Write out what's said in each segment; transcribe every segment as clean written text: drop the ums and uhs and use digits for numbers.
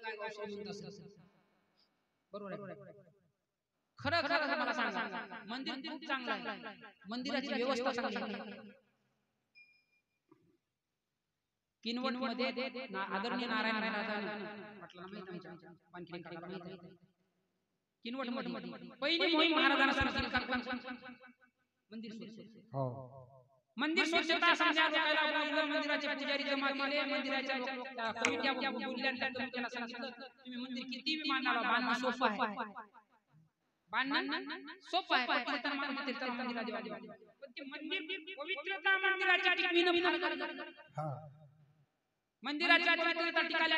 काय गाव श्रीमंत असेल बरोबर आहे खरं खरं मला सांगा मंदिर खूप चांगलं आहे मंदिराची व्यवस्था चांगली आहे किनवट मध्ये आदरणीय नारायण महाराजांनी म्हटलं माहिती आमच्या पानखिरी काकाला माहिती आहे किनवट मध्ये पहिली मोहीम महाराजांना सुरू केली मंदिर हो मंदिर स्वच्छता समजा लोकांना बोलवलं मंदिराचे पुजारी जमा केले मंदिराच्या कमिट्या बोलवल्या त्या कमिट्याला सांगितलं तुम्ही मंदिर किती बी मानाला बांधणं सोपं आहे बांधणं सोपं आहे पण तर मंदिरा देवा पण ते मंदिर पवित्रता मंदिराच्या टिकविणं फार गरजेचं मंदिराच्या पवित्रता टिकायला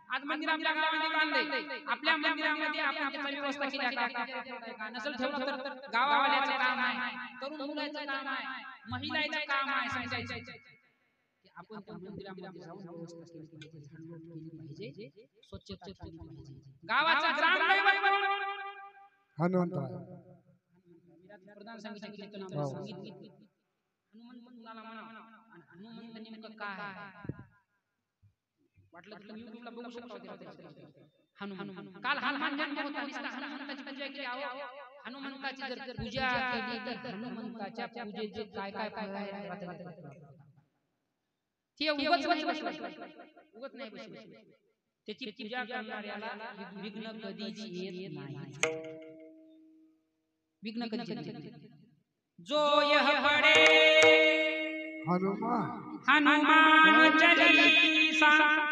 आज मंदिर आपल्या गावामध्ये बांधले आपल्या मंदिरामध्ये आपण त्याची व्यवस्था केली आहे नसेल ठेवलं तर गावावाल्याचं काम आहे तरुण मुलाचं काम आहे महिलांचं काम आहे समजायचं की आपण त्या मंदिरामध्ये जाऊन व्यवस्था केली पाहिजे झाडझूड केली पाहिजे स्वच्छता केली पाहिजे गावाचा ग्रामदैवत हनुमंत प्रधान सांगितलं हनुमंत मुलाला म्हणा हनुमंत नेमकं काय आहे वाटलं तर YouTube ला बघू शकता हनुमान काल हनुमान जन्म होता निस्ता हनुमंताची पूजा केली हनुमंताची जर पूजा केली तर हनुमंताच्या पूजेचे काय काय फायदा आहे ते उगत नाही बसले त्याची पूजा करणाऱ्याला विघ्न कधीच येत नाही विघ्न कधीच जो यह पढ़े हनुमान चालीसा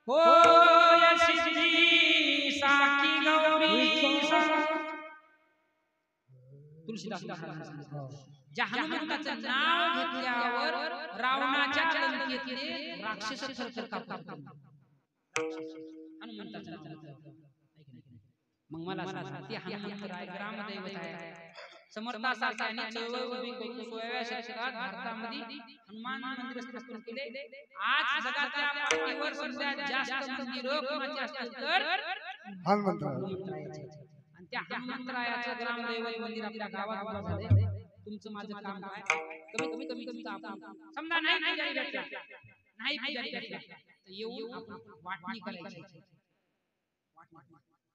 होय सिद्धि साकी गौरी सा तुलसीदास ज्या हनुमंताचं नाव घेतल्यावर रावणाच्या लंकेतले राक्षस थरथर कापतात हनुमंताचं नाव मग मला सांगा ते हनुमंतराय ग्रामदैवत आहे समर्थासारख्यांनी चळवळ उभी करून 16व्या शतकात भारतामध्ये हनुमान मंदिर स्थापन केले आज जगातल्या पाठीवर सध्या जास्त मंदिरं कोणाची असतील तर हनुमंतरायाची आणि त्या हनुमंतरायाचं ग्रामदैवत मंदिर आपल्या गावात उभं झालंय तुमचं माझं काम काय कमी तुमचं आपण समजा नाही पुजारी भेटला तर येऊन आपण वाटणी करायची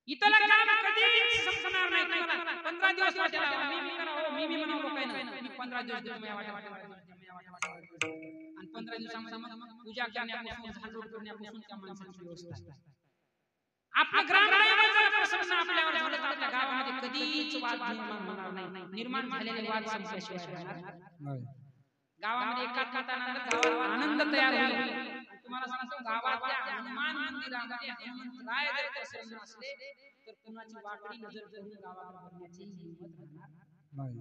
इतला काम कधीच संपणार नाही तुम्हाला 15 दिवस वाटायला मी म्हणालो काय नाही मी 15 दिवस आणि 15 दिवसामध्ये मग पूजा करण्यापासून झाडझूड करण्यापासून त्या माणसाची व्यवस्था आपलं ग्रामदैवत जर प्रसन्न आपल्यावर झालं तर आपल्या गावामध्ये कधीच वाद निर्माण होणार नाही निर्माण झालेले वाद संपल्याशिवाय नाही गावामध्ये एकात्मतानंद गावात आनंद तयार होईल तुम्हाला सांगतो गावातल्या हनुमान मंदिरामध्ये हनुमंतराय जर प्रसन्न असले तर कुणाची वाकडी नजर करून गावाला भरण्याची हिंमत राहणार नाही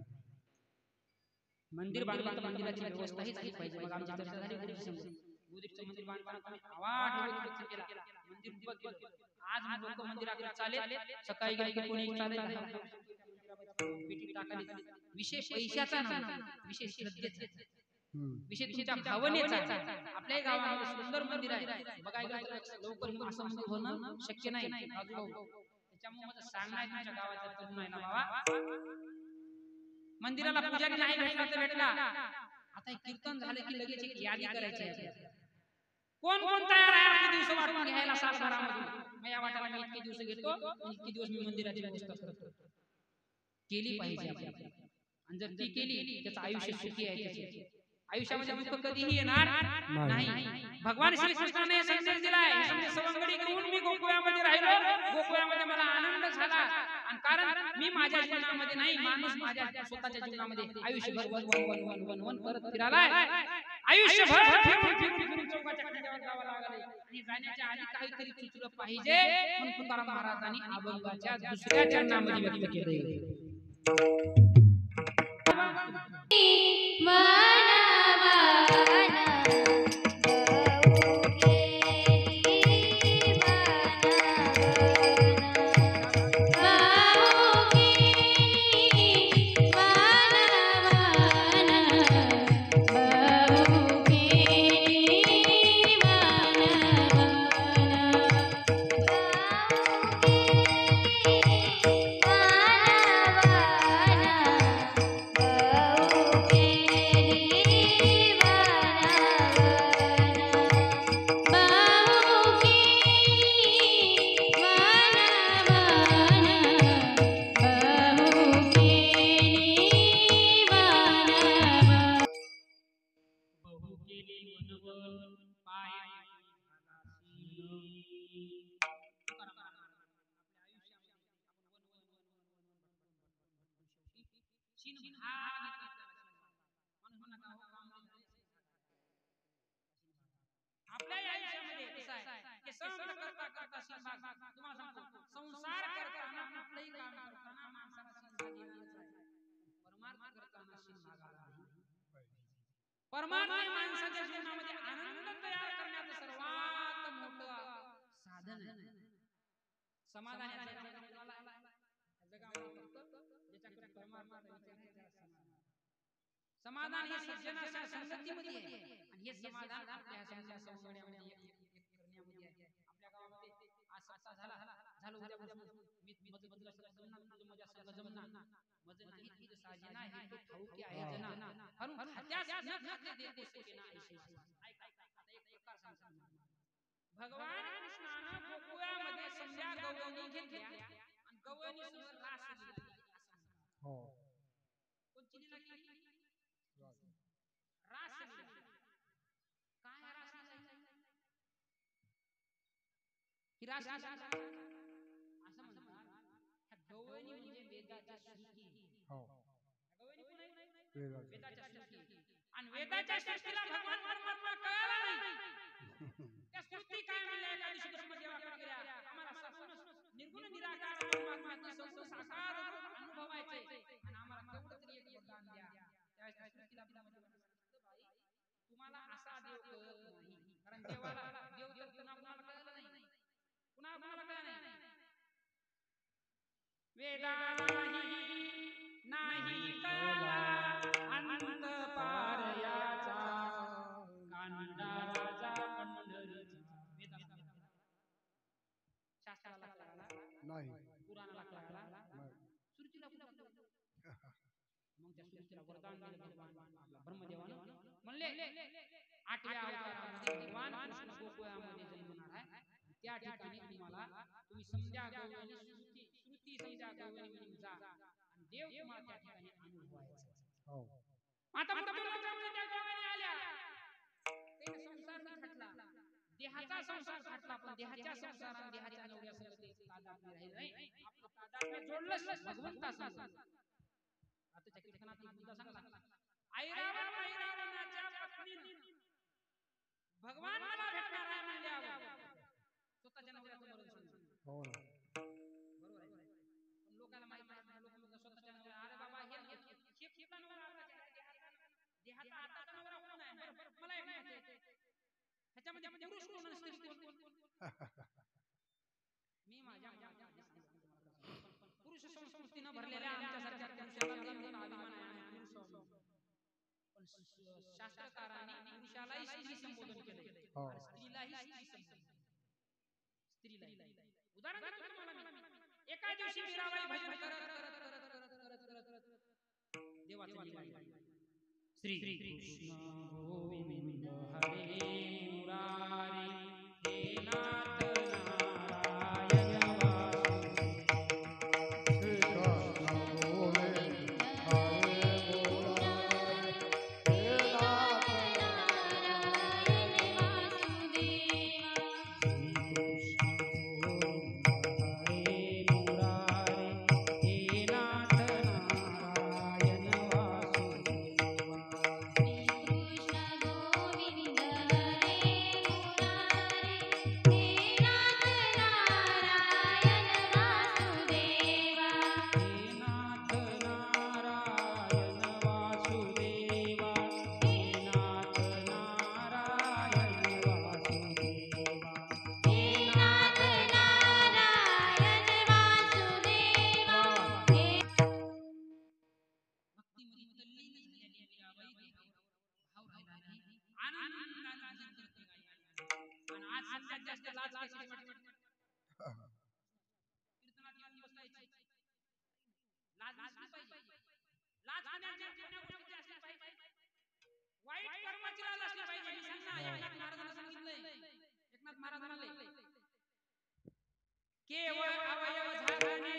मंदिर बांधलं तर मंदिराची व्यवस्था ही झाली पाहिजे मग आमची चर्चा झाली बुद्धिचं मंदिर बांधताना तुम्ही आवाज खर्च केला मंदिर उभं केलं आज लोक मंदिराकडे चालेल सकाळी गेले की कोणी चालेल पिटी टाकाली विशेष पैशाचा नाही विशेष श्रद्धेचा विषय तुमच्या भावनेचा आपल्या गावामध्ये सुंदर मंदिर आहे बघायला लवकर असं मंदिर होणं शक्य नाही त्याच्यामुळे मला सांगणार तुमच्या गावाच्या तरुणाईला बाबा मंदिराला पुजारी नाही भेटला तर भेटला आता एक कीर्तन झालं की लगेच एक यादी करायची आहे कोण कोण तयार आहे आपले दिवस वाटून घ्यायला सासरामध्ये मी या वाटाला मी इतके दिवस घेतो इतके दिवस मी मंदिराची व्यवस्था करतो केली पाहिजे आणि जर ती केली त्याचं आयुष्य सुखी आहे आयुष्यामध्ये दुःख कधीही येणार नाही भगवान श्री कृष्णाने संदेश दिलाय सवंगडी घेऊन मी गोकुळामध्ये राहिलो गोकुळामध्ये मला आनंद झाला आणि कारण मी माझ्या जीवनामध्ये नाही माणूस माझ्या स्वतःच्या जीवनामध्ये आयुष्यभर वन करत फिरालाय आयुष्यभर फिरून चौकाच्या खांद्यावर जावं लागले आणि जाण्याच्या आधी काहीतरी सुचलं पाहिजे म्हणून तुकाराम महाराजांनी अभंगाच्या दुसऱ्या चरणामध्ये व्यक्त केले हा घेतला म्हणून म्हणा का हो कामले झाले आपल्या आयुष्यामध्ये कसं आहे की संसार करता करता सीन भाग तुम्हाला सांगतो संसार करताना कुठलंही काम करताना माणसाला सीन भाग येणारच आहे परमार्थ करताना सीन भाग आला नाही परमार्थ हे माणसाच्या जीवनामध्ये आनंद तयार करण्याचं सर्वात मोठं साधन आहे समाधान या जगामध्ये कोणाला जगामध्ये फक्त ज्याच्याकडे परमार्थाचा विचार आहे त्याला समाधान हे सज्जनाच्या संगतीमध्ये आहे आणि हे समाधान आपल्या समजा संगण्यामध्ये एक करण्यामध्ये आहे आपल्या गावामध्ये आज सप्ताह झाला उद्यापासून मी मधला जमना माझ्या संग जमना मज नाही तुझ साजना हे तो ठाऊकी आहे जना हरून त्यास न खाते देते सकेना ऐशी ऐका आता एक प्रकार सांगतो भगवान कृष्णानं गोकुळामध्ये समजा गवळणी घेतल्या आणि गवळणी समोर रास दिली हो कोणची दिली रास काय रास ही रास असं म्हणतात गवळणी म्हणजे वेदाच्या श्रुती हो गवळणी कोण आहे वेदाच्या श्रुती आणि वेदाच्या सृष्टीला भगवान परमात्मा कळला नाही त्या सृष्टी काय म्हणल्या एका दिवशी ब्रह्मदेवाकडे गेल्या आम्हाला सगुण निर्गुण निराकार परमात्म्याचं सगुण साकार अनुभवायचे आणि आम्हाला तेवढं तरी एक वरदान द्या त्यावेळेस त्या सृष्टीला ब्रह्मदेवाने सांगितलं बाई तुम्हाला असा देव कळत नाही कारण देवाला देव तर कुणाला कळलं नाही कुणाला कळलं नाही वेदालाही नाही कळला अनंत पारयाचा कांडाराचा पंढरीचा वेदाला शास्त्राला कळला नाही पुराणाला कळला नाही सृष्टीला मग त्या सृष्टीला वरदान दिलं भगवान ब्रह्मदेवानं म्हणले 8व्या अवतारामध्ये भगवान कृष्ण गोकुळामध्ये जन्मणार आहे त्या ठिकाणी तुम्ही समजा गवळणी श्रुती समजा गवळणी म्हणून जा आणि देव तुम्हाला त्या ठिकाणी अनुभवायचा हो आता लोकांमध्ये त्या गवळणी आल्या ते संसार मी खटला देहाचा संसार खटला पण देहाच्या संसारात देहाच्या नवऱ्या संगती तादात्म्य राहिलं नाही आपलं तादात्म्य जोडलं भगवंतासंग आता कीर्तनात एक मुद्दा सांगला ऐरावणाच्या पत्नीने भगवान मला भेटणार आहे म्हणल्यावर स्वतःच्या नवऱ्याचं मरण सांगितलं हो बरोबर आहे पण लोकांना माहित नाही लोक म्हणतात स्वतःच्या नवऱ्या अरे बाबा हे खिपला नवरा देहाचा आताचा नवरा कोण आहे बरं मला एक माहिती आहे ह्याच्यामध्ये पुरुष कोण आणि स्त्री कोण मी माझ्या पुरुष संस्कृतीने भरलेल्या आमच्यासारख्या पुरुषाला लय मोठा अभिमान आहे पुरुष पण शास्त्रकारांनी पुरुषालाही स्त्री संबोधन केले आणि स्त्रीलाही स्त्री संबोधन स्त्रीला उदाहरण देतो तुम्हाला मी एका दिवशी मीराबाई भजन करत देवाचे श्री कृष्ण गोविंद हरे मुरारी हे नाथ वाईट कर्माची लाज असली पाहिजे मी सांगणार एकनाथ महाराजांना सांगितलंय एकनाथ महाराजांना केवळ अवयव झाकणे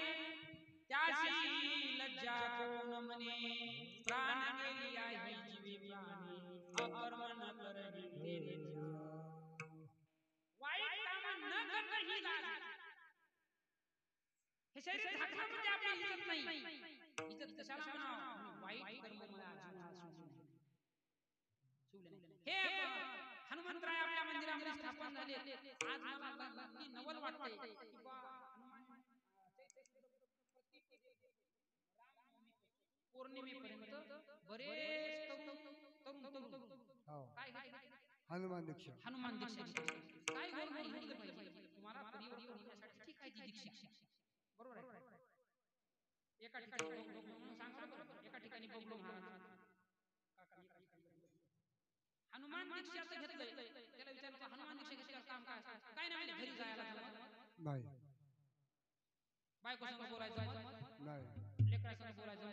त्याशी लज्जा कोण म्हणे प्राण गेली आहे जीवी प्राणी अकर्म न करणे तेरे वाईट काम न करणे ही लाज हे शरीर झाकणं म्हणजे आपली इज्जत नाही इज्जत कशाला म्हणावं वाईट कर्म मला जीवनात शिवले नाही. हे हनुमंतराय आपल्या मंदिरामध्ये स्थापन झाले. आज मला नक्की नवल वाटते की बा हनुमान पौर्णिमेपर्यंत बरेच तरुण काय हनुमान दीक्षा काय गोल नाही पाहिजे तुम्हाला परिवर्तन होण्यासाठी ठीक आहे ती दीक्षा बरोबर आहे. एका ठिकाणी सांगा बरोबर एका ठिकाणी बबलू महाराज हनुमान दीक्षाचं घेतलंय त्याला विचारलं हनुमान दीक्षा घेतल्यावर काम काय असतं काय नाही घरी जायला जमत नाही बायको संग बोलायचं नाही लेकरासंग बोलायचं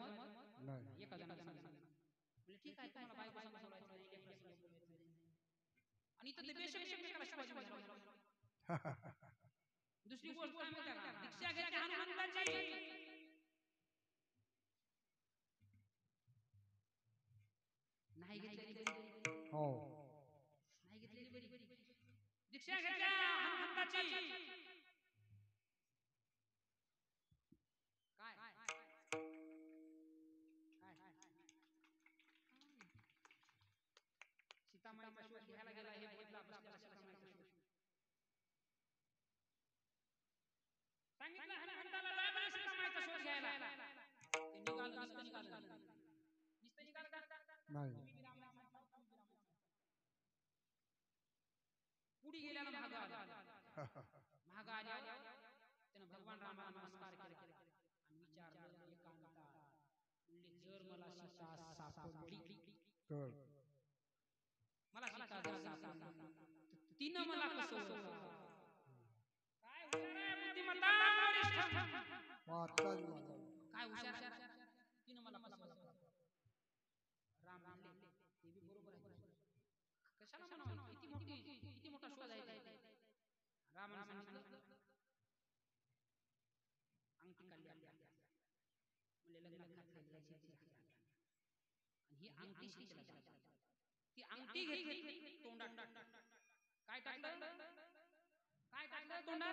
नाही एका जणाला सांगितलं म्हणजे ठीक आहे तुम्हाला बायको संग बोलायचं नाही लेकरासंग बोलायचं नाही आणि इथं ते बेशक एकमेकाला शिवाजी महाराज दुसरी गोष्ट काय माहिती का दीक्षा घेतली हनुमंताची नाही घेतली हो नाही घेतलेली बरी दीक्षा घेतल्या हनुमंताची काय सीतामाईचा शोध घ्यायला गेला हे बदला बसलेला सीतामाईचा शोध सांगितलं हनुमंताला जा बरं सीतामाईचा शोध घ्यायला ते निघालं नाही पुढे गेल्याला महाग आल्या त्यानं भगवान रामाला नमस्कार केला आणि विचारलं एकांता म्हणले जर मला सीता सापडली तर मला सीता जर सापडली तिनं मला कसं काय हुशार आहे बुद्धिमत्ता काय हुशार तिनं मला कसं राम म्हणले ते बी बरोबर आहे कशाला म्हणावं किती मोठा शोध आहे रामाने सांगितलं अंगठी काढली म्हणजे लग्नात घातली आणि ही अंगठी शिकला ती अंगठी घेतली तोंडात काय टाकलं तोंडात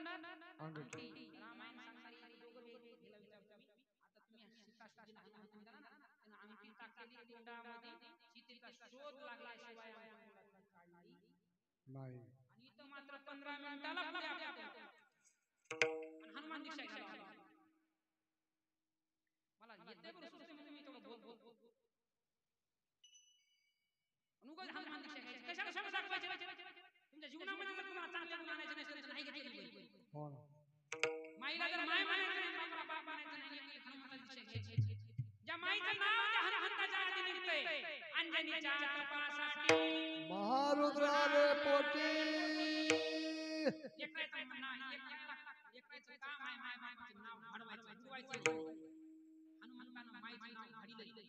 अंगठी रामायण सांगणारी दोघं वेगळे विचारतो मी आता तुम्ही सीता शोधीला हनुमान म्हणता ना त्यानं अंगठी टाकलेली तोंडामध्ये सीतेचा शोध लागल्याशिवाय अंगठी काढली नाही आणि इथं मात्र 15 मिनिटाला पुढे आणि हनुमान दीक्षा घ्यायला मला येते बरं सुचते म्हणून मी तेवढं बोल अनुगत हनुमान दीक्षा घ्यायची कशाला समज दाखवायचे तुमच्या जीवनामध्ये जर तुम्हाला चांगलं आणायचं नसेल तर नाही घेतली हो ना माईला जर माय म्हणायचं नाही बापाला बाप म्हणायचं नाही एक हनुमानाची दीक्षा घ्यायची ज्या माईचं नाव त्या हनुमंताच्या आधी निघतंय अंजनीच्या तपासाठी महारुद्राले पोटी लेकराचं म्हणणं लेकराचं काम आहे माय बापाचं नाव घडवायचं बुडवायचं हनुमंतानं माईचं नाव घडीलं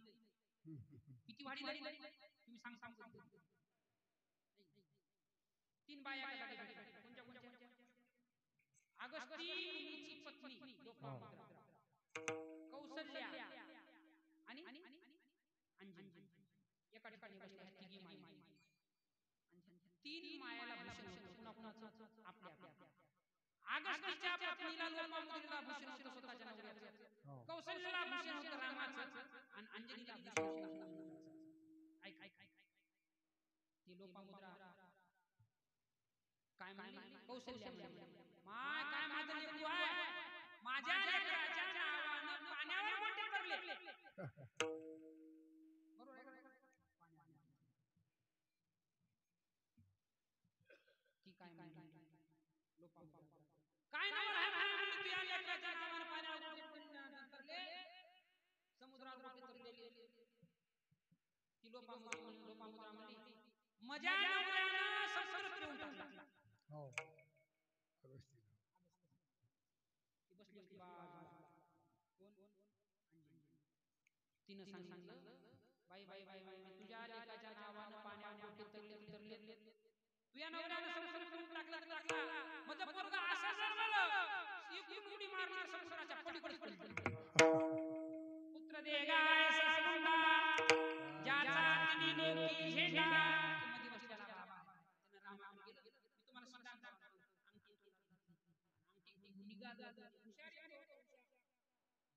किती वाढीलं तुम्ही सांगता तीन बाया एका जागी भेटल्या कोणत्या अगस्ती मुनीची पत्नी लोपामुद्रा कौसल्या आणि अंजनी एका ठिकाणी बसल्या आहेत तिघी माई तीन मायाला भूषण होतं कुणाकुणाचं आपल्या अगस्तीच्या पत्नीला लोपामुद्रेला भूषण होतं स्वतःच्या नवऱ्याचं कौसल्याला भूषण होतं रामाचं आणि अंजनीला भूषण होतं हनुमंताचं ऐक ती लोपामुद्रा काय म्हणली कौशल्या माय काय माझं लेकरू आहे माझ्या लेकराच्या नावानं पाण्यावर मोठे करले बरोबर आहे ती काय म्हणली लोपामुद्रा काय नाव आहे म्हणली तुझ्या लेकराच्या नावानं पाण्यावर मोठे करले समुद्रात मोठे करले ती लोपामुद्रा म्हणली मजा नवऱ्यानं समुद्र पिऊन टाकला हो ती बसली होती कोण अंजनी तिनं सांगितलं बाई तुझ्या लेकाच्या नावानं पाण्यावर मोठे तरले तुझ्या नवऱ्यानं समुद्र पिऊन टाकला माझं पोरगा असं जर मला एक उडी मारणार समुद्राच्या पलीकडे पुत्र दे गाय सासुंदा ज्याचा तिने लोकी झेंडा मध्ये बसलेला बाबा त्यानं रामाकडे गेलं मी तुम्हाला सिद्धांत अंगठी अंगठी निघाला हुशार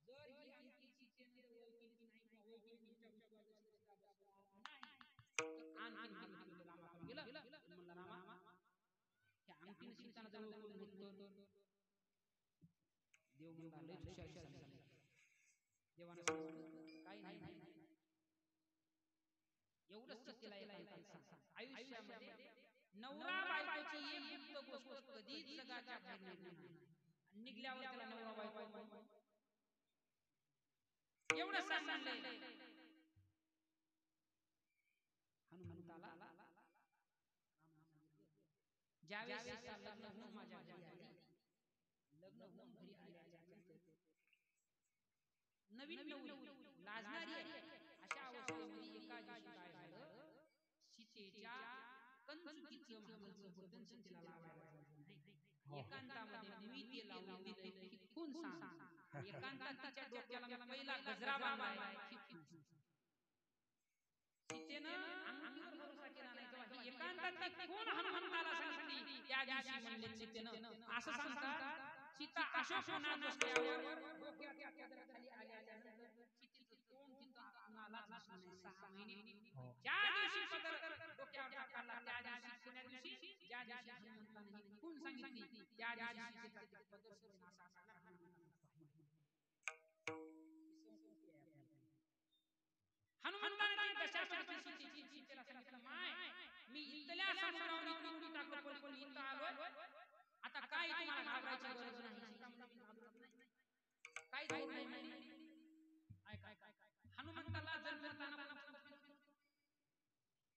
जर ही अंगठीची केंद्र ओळखीची नाही किंवा ओळखीची अंगठी रामाकडे गेलं म्हणलं रामा त्या अंगठीने सीताना जवळ बोलून देव म्हणला लय हुशार झाली देवाने सांगितलं काही नाही एवढंच तिला एकांतात सांग आयुष्यामध्ये नवरा बायकोची एक गुप्त गोष्ट कधीच जगाच्या बाहेर नाही आणि निघल्यावर त्याला नवरा बायको एवढं सांगितलंय हनुमंताला ज्यावेळेस सीता लग्न होऊन माझ्या घरी आली लग्न होऊन घरी आल्यानंतर नवीन नवरी लाजणारी अशा अवस्थेमध्ये एका दिवशी काय झालं सीतेच्या कंचुकीचं मागचं बटन सीतेला लावायला नाही एकांतामध्ये मी ते लावून दिले की कोण सांग एकांतात तिच्या डोक्याला मी पहिला गजरा बांधलाय सीतेनं अंगठीवर भरोसा केला नाही तेव्हा ही एकांतात कोण हनुमंताला सांगितली त्या दिवशी म्हणले सीतेनं असं सांगतात सीता अशोकवनात बसल्यावर डोक्याच्या पदराखाली आल्यानंतर सीतेचं तोंड तिथं कुणालाच दिसलं नाही 6 महिने ज्या दिवशी पदर डोक्यावर टाकला त्या दिवशी पुण्या दिवशी ज्या दिवशी हनुमंताने कोण सांगितली त्या दिवशी सीतेचा पदर सोडून असा हनुमंताने ती दशा पाठवली सीतेला सांगितलं माय मी इथल्या समुद्रावर इकडून टाकलं पण इथं आलोय आता काय तुम्हाला घाबरायची गरज नाही काय धोरण नाही हनुमंताला जन्मताना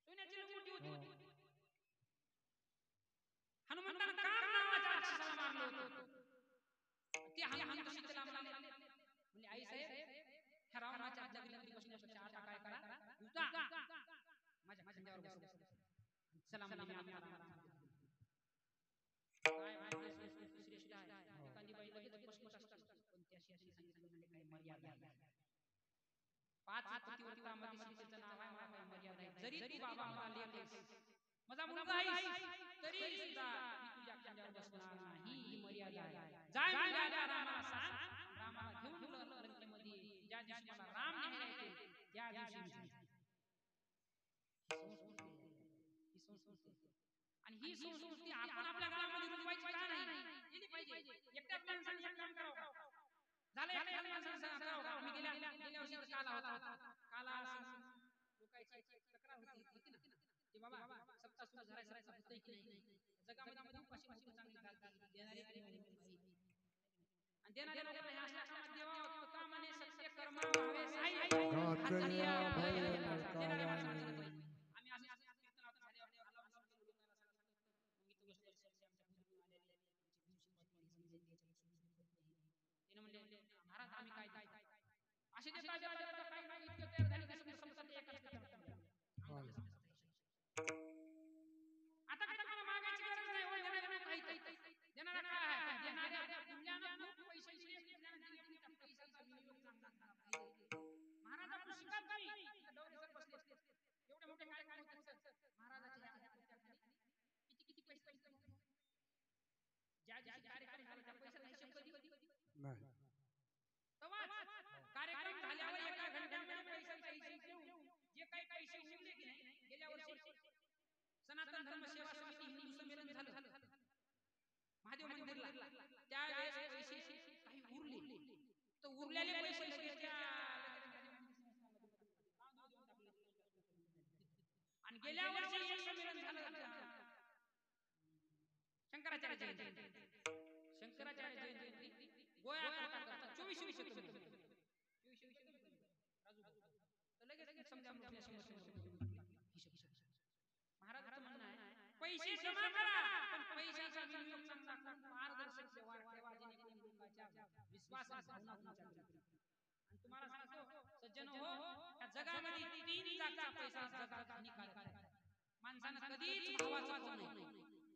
सोन्याची लंगोटी होती हनुमंतानं कार नावाच्या राक्षसाला मारलं होतं ते हनुमंत सीतेला म्हणाले म्हणजे आई साहेब ह्या रावणाच्या आज्ञाविरुद्ध बसण्यापेक्षा आता काय करा उठा माझ्या खांद्यावर बसा चला म्हणजे मी आता काय माझे श्रेष्ठ आहे एखादी बाई लगेच प्रश्न असतात पण त्याशी अशी सांगितलं म्हणजे काही मर्यादा आहे 5 पतिव्रतामध्ये सीतेचं नाव आहे मला काही मर्यादा आहे जरी तू बाबा मला लेक आहेस माझा मुलगा आहेस तरी सुद्धा मी तुझ्या खांद्यावर बसणार नाही ही मर्यादा आहे जाय मुलाला रामाला सांग रामाला घेऊन लंकेमध्ये ज्या दिवशी मला राम न्यायला येतील त्या दिवशी ही संस्कृती आणि ही संस्कृती आपण आपल्या गावामध्ये रुजवायची का नाही केली पाहिजे एकट्याच माणसाने एक काम करावं झालं एकट्याच माणसाने करावं मी गेल्या वर्षी काला होता काला लोकांची तक्रार होती ना की बाबा सत्ता सुरू झाल्यासारखं होतंय की नाही जगामध्ये उपाशी मुक्त चांगली घालतात देणारे आणि देणारे लोकांना ह्या अशा कामात देवा का म्हणे सत्य कर्म भावे साई देणाऱ्या माणसाला आम्ही असं कीर्तन होत झाले महाराज आम्ही काय असे देता काही इतकं तयार झाले की समजा एकच आता काय तुम्हाला मागायची गरज नाही हो देणाऱ्या काही देणाऱ्या काय आहे देणाऱ्या पुण्यानं खूप पैसे दिले पैशाचा विनियोग चांगला पाहिजे महाराज आपण शिकाल नाही डोळे बसले एवढे मोठे कार्यक्रम होते महाराजाच्या किती पैसे ज्या कार्यक्रम झाला त्या पैशाचा हिशोब कधी नाही कार्यक्रम झाल्यावर एका घंट्यामध्ये पैशाचा हिशोब घेऊन जे काही पैसे उरले की नाही गेल्या वर्षी सनातन धर्म सेवा समिती हिंदू संमेलन झालं महादेव मंदिरला त्यावेळेस पैसे काही उरले तर उरलेले पैसे लगेच आणि गेल्या वर्षी एक संमेलन झालं शंकराचार्य जयंती गोया करता 24 लगेच समजा महाराजांचं म्हणणं आहे पैसे जमा करा पण पैशाचा विनियोग चांगला करून पारदर्शक सेवा ठेवा जेणेकरून लोकांच्या विश्वासात भावना तुमच्या आणि तुम्हाला सांगतो सज्जन हो या जगामध्ये 3 जागचा पैसा जगात हानिकारक आहे माणसानं कधीच भावाचं खाऊ नये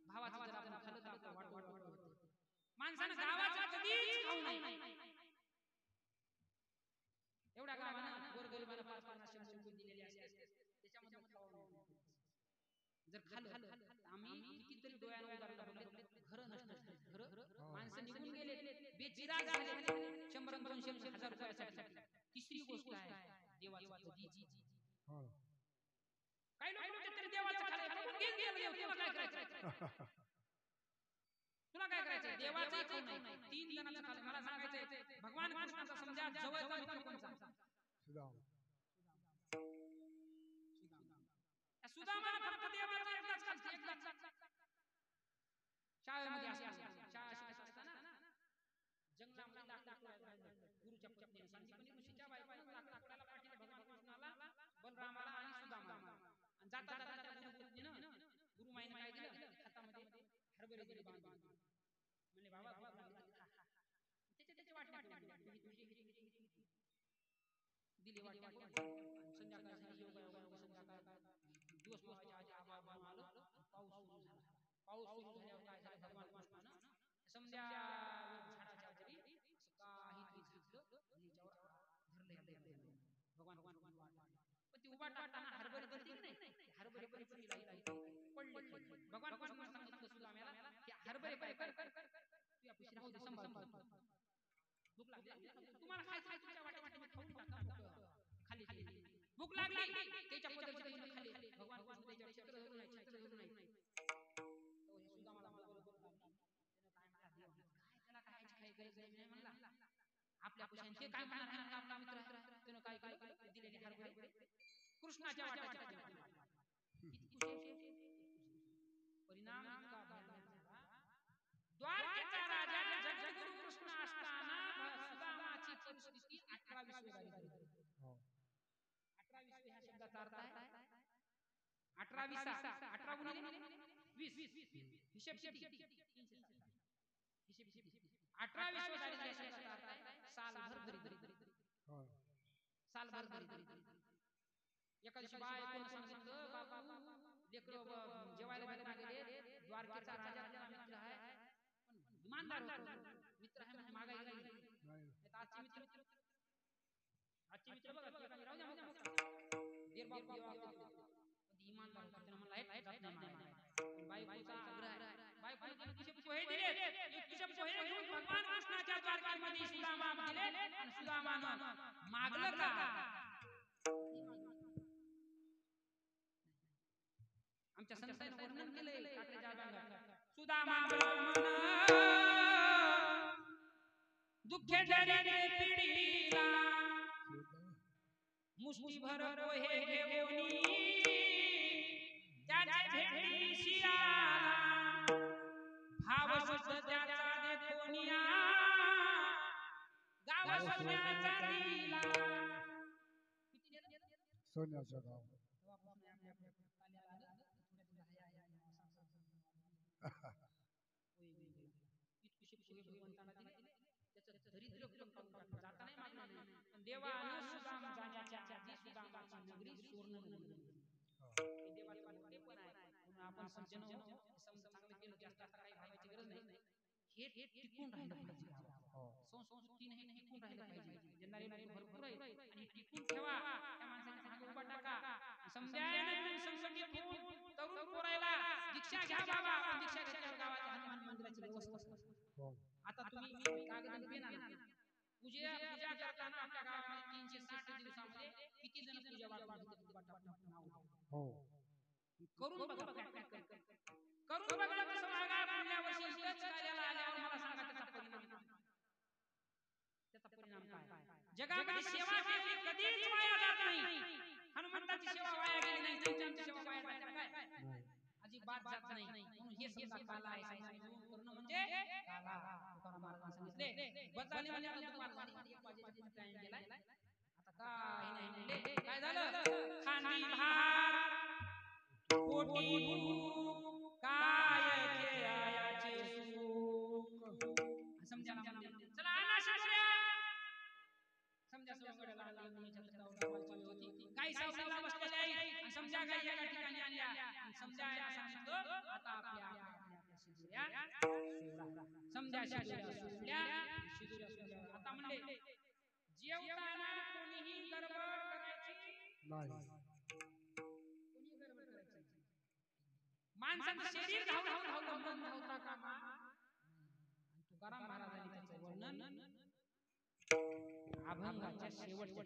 भावाचं जर आपण खाल्लं तर आपलं वाट होतं माणसानं गावाचं कधीच खाऊ नये एवढ्या गावानं गोरगरिबांना 5-5 रुपये दिलेले असते त्याच्यामध्ये खाऊ जर खाल्लं आम्ही कितीतरी डोळ्यानं उदाहरण बघले घर नष्ट घर माणसं निघून गेले बेचिराग झाले 100-200 रुपयासाठी तिसरी गोष्ट आहे देवाची काही लोक म्हणतात तरी देवाचं खाल्लंय बघून घेऊन गेलं देव, तुला काय करायचं? तुला काय करायचं? देवाचं खाऊ नाही, 3 जणांचं खाल्लं. मला सांगायचंय भगवान कृष्णाचा समजा जवळचा मित्र कोणचा? सुदाम. सुदामाला फक्त देवाचं एकदाच खाल्लं, एकदाच. शाळेमध्ये असताना जंगलामध्ये लाकडं गुरुच्या पत्नीने संदीपनी ऋषीच्या बायकोने लाकडं तोडायला पाठवलं भगवान कृष्णाला, बलरामाला आणि सुदामाला. आणि जाता जाता त्या गुरुपत्नीनं गुरुमाईने काय दिलं? हातामध्ये हरभरे दिले बांधून. म्हणले बाबा भूक लागली, त्याचे वाटणे दिली वाटणे. संध्याकाळी योगा संध्याकाळ दिवस मावायच्या आधी आबाळ आलं, पाऊस सुरू झाला. पाऊस सुरू झाल्यावर काय झालं? भगवान कृष्णानं समजा झाडाच्या वरी असं काहीतरी झाकलं, याच्यावर धरलं. भगवान पण ती उभा टाकताना हरभरे धरते की नाही, हरभरे पण पडले. भगवान कृष्ण सांगितलं सुदाम्याला की हरभरे काय कर तू आपली राहू दे, सांभाळ. भूक लागली तुम्हाला, खायचं तुमच्या वाट्याने खाऊन टाका. खाली भूक लागली त्याच्या पद्धतीने खाली. भगवान कृष्ण त्याच्यावर छत्र धरून नाही. सुदामाला त्याला काय गरज नाही म्हणला. आपल्या पुरुषांचे काय म्हणणार आहे, आपला मित्र त्यानं काय केलं? दिलेले हरभरे कृष्णाच्या वाट्यात. परिणाम इतका भयानक झाला. द्वारकेचा राजा जगद्गुरु कृष्ण असताना सुदामाची परिस्थिती 18वी झाली. 18वी ह्या शब्दाचा अर्थ आहे 18 18 गुणिले 20 हिशेब किती? 18वी झाली या शब्दाचा अर्थ आहे सालभर दरिद्री. सालभर दरिद्री. एका दिवशी बायकोनं सांगितलं बाबू लेकरं जेवायला बाहेर गेले, द्वारकेचा राजा तुझा मित्र आहे, पण इमानदार होतो, मित्र आहे म्हणजे मागायला नाही. आजचे मित्र बघा राहू द्या देर बाप इमानदार होता. त्यानं म्हणला हे जात नाही. बायकोचा आग्रह, बायकोने तुझे पोहे दिले, तुझे पोहे घेऊन भगवान कृष्णाच्या द्वारकेमध्ये सुदामाला दिले आणि सुदामानं मागलं का? आमच्या संतांनी वर्णन केलंय काठ्याच्या अभंगात. सुदामा ब्राह्मण दुःखे दरिद्रे पिढीला, मुष्टीभर पोहे घेऊनी त्याची भेटी शियाला, भाव शुद्ध त्याचा देखोनिया गाव सोन्याचा दिला. सोन्याचा गाव. दरिद्र जाता नाही मागणार नाही, पण देवानं सुदाम जाण्याच्या आधी सुदामाची नगरी सुवर्ण नगरी. देवाचं मोठे पण आहे म्हणून आपण सज्जन समजा चांगलं केलं, जास्त आता काही भागायची गरज नाही. हे टिकून राहिलं पाहिजे. संस्कृती नाही टिकून राहिलं पाहिजे. देणारे लोक भरपूर आहेत आणि टिकून ठेवा. त्या माणसाच्या मागे उभा टाका. समजायला संघटित होऊन तरुण पोरायला दीक्षा घ्या बाबा. आपण दीक्षा घेतल्यावर गावाच्या हनुमान मंदिराची व्यवस्था. आता तुम्ही कागद पेन आणा. पूजा करताना आपल्या गावामध्ये 360 दिवसामध्ये किती जण पूजा करून बघा. करून बघा कसं वागा. पुढल्या वर्षी इथंच कार्याला आल्यावर मला सांगा त्याचा परिणाम काय. जगामध्ये सेवा केली कधीच वाया जात नाही. हनुमंताची सेवा वाया गेली नाही, तुमची सेवा वाया जाते काय? अजिबात जात नाही. म्हणून हे समजा काला आहे, करणं म्हणजे काला. तुकाराम महाराजांनी सांगितले बदलाने म्हणजे तुम्हाला टाइम गेलाय. आता काय नाही म्हणले, काय झालं? खांदी भार पोटी भूक काय केयाचे सुख. समजा ना म्हणले चला आणा शिवऱ्या. समजा सोंगड्याला आणली होती, काही सावलीला बसलेले आहे. समजा काही एका ठिकाणी आणल्या. समजा सांगितलं आता आपल्या शिजुऱ्या समजा शिजुऱ्या आता म्हणले जेवताना कोणीही गडबड करायची नाही. कोणी गडबड करायची. माणसाचं शरीर धावून बंद होता कामा. तुकाराम महाराजांनी त्याचं वर्णन अभंगाच्या शेवटच्या